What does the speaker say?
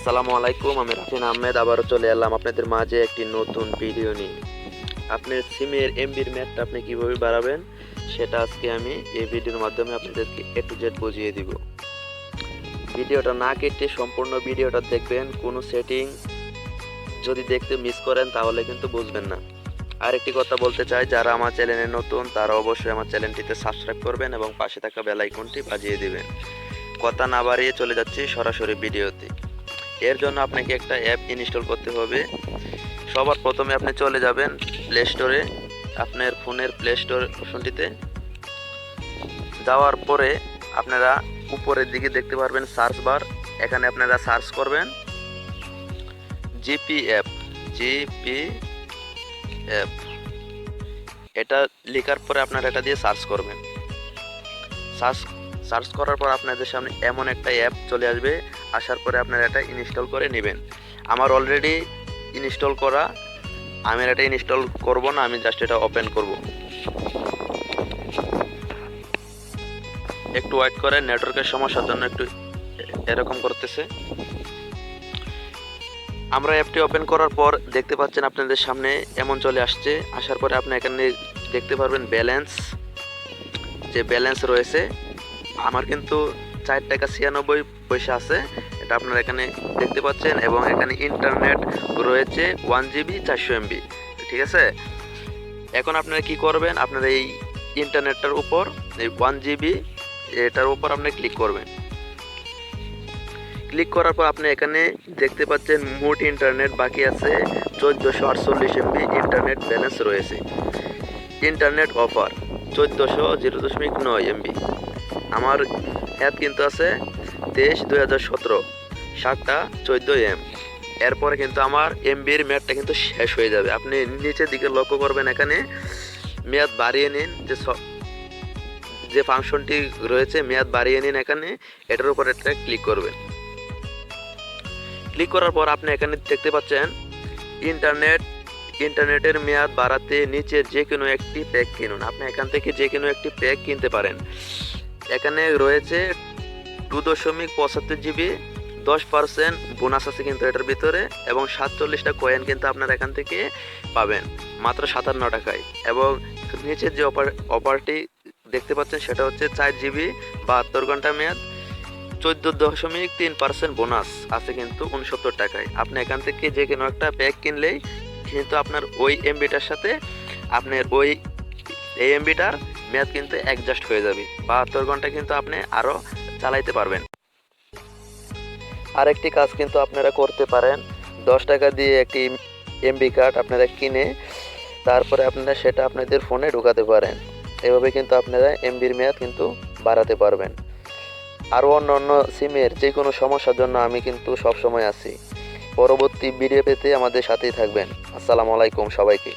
আসসালামু আলাইকুম, আমি রাফিন আহমেদ আবারও চলে এলাম আপনাদের মাঝে একটি নতুন ভিডিও নিয়ে। আপনার সিমের এমবির ম্যাথটা আপনি কিভাবে বাড়াবেন সেটা আজকে আমি এই ভিডিওর মাধ্যমে আপনাদেরকে এ টু জেড বুঝিয়ে দিব। ভিডিওটা না কেটে সম্পূর্ণ ভিডিওটা দেখবেন। কোনো সেটিং যদি দেখতে মিস করেন তাহলে কিন্তু বুঝবেন না। আর একটি কথা বলতে চাই, যারা আমার চ্যানেলে নতুন তারা অবশ্যই আমার চ্যানেলটিতে সাবস্ক্রাইব করবেন এবং পাশে থাকা বেল আইকনটি বাজিয়ে দিবেন। কথা না বাড়িয়ে চলে যাচ্ছি সরাসরি ভিডিওতে। এর জন্য আপনাকে একটা অ্যাপ ইনস্টল করতে হবে। সবার প্রথমে আপনি চলে যাবেন প্লে স্টোরে। আপনার ফোনের প্লে স্টোর অপশনটিতে যাওয়ার পরে আপনারা উপরের দিকে দেখতে পারবেন সার্চ বার। এখানে আপনারা সার্চ করবেন জিপি অ্যাপ। এটা লেখার পরে আপনারা এটা দিয়ে সার্চ করবেন। সার্চ করার পর আপনাদের সামনে এমন একটা অ্যাপ চলে আসবে। আসার পরে আপনারা এটা ইনস্টল করে নেবেন। আমার অলরেডি ইনস্টল করা, আমি এটা ইনস্টল করব না, আমি জাস্ট এটা ওপেন করব। একটু ওয়েট করে, নেটওয়ার্কের সমস্যার জন্য একটু এরকম করতেছে। আমরা অ্যাপটি ওপেন করার পর দেখতে পাচ্ছেন আপনাদের সামনে এমন চলে আসছে। আসার পরে আপনি এখানে দেখতে পারবেন ব্যালেন্স, যে ব্যালেন্স রয়েছে আমার কিন্তু 4 টাকা 96 পয়সা আছে, এটা আপনারা এখানে দেখতে পাচ্ছেন। এবং এখানে ইন্টারনেট রয়েছে 1 GB 400 MB। ঠিক আছে, এখন আপনারা কি করবেন, আপনারা এই ইন্টারনেটটার উপর এই 1 GB এটার উপর আপনি ক্লিক করবেন। ক্লিক করার পর আপনি এখানে দেখতে পাচ্ছেন মোট ইন্টারনেট বাকি আছে 1448 MB ইন্টারনেট ব্যালেন্স রয়েছে। Internet offer 1400.0.9 MB। আমার অ্যাপ কিন্তু আছে 23/2017 7:14 AM। এরপরে কিন্তু আমার এমবির মেয়াদটা কিন্তু শেষ হয়ে যাবে। আপনি নিচের দিকে লক্ষ্য করবেন, এখানে মেয়াদ বাড়িয়ে নিন, যে ফাংশনটি রয়েছে মেয়াদ বাড়িয়ে নিন, এখানে এটার উপর একটা ক্লিক করবেন। ক্লিক করার পর আপনি এখানে দেখতে পাচ্ছেন ইন্টারনেটের মেয়াদ বাড়াতে নিচের যে কোনো একটি প্যাক কিনুন। আপনি এখান থেকে যে কোনো একটি প্যাক কিনতে পারেন। এখানে রয়েছে 2.75 GB, 10% বোনাস আছে কিন্তু এটার ভিতরে, এবং 47টা কয়েন কিন্তু আপনারা এখান থেকে পাবেন মাত্র 57 টাকায়। এবং নিচের যে অফারটি দেখতে পাচ্ছেন সেটা হচ্ছে 4 GB 72 ঘন্টা মেয়াদ, 14.3% বোনাস আছে কিন্তু 69 টাকায়। আপনি এখান থেকে যে কোনো একটা প্যাক কিনলেই কিন্তু আপনার ওই এমবিটার সাথে আপনার ওই এমবিটার মেয়াদ কিন্তু অ্যাডজাস্ট হয়ে যাবে। 72 ঘন্টা কিন্তু আপনি আরও চালাইতে পারবেন। আরেকটি কাজ কিন্তু আপনারা করতে পারেন, 10 টাকা দিয়ে একটি এমবি কার্ড আপনারা কিনে তারপরে আপনারা সেটা আপনাদের ফোনে ঢোকাতে পারেন। এভাবে কিন্তু আপনারা এমবির মেয়াদ কিন্তু বাড়াতে পারবেন। আরও অন্য সিমের যে কোনো সমস্যার জন্য আমি কিন্তু সবসময় আছি। পরবর্তী ভিডিও পেতে আমাদের সাথেই থাকবেন। আসসালামু আলাইকুম সবাইকে।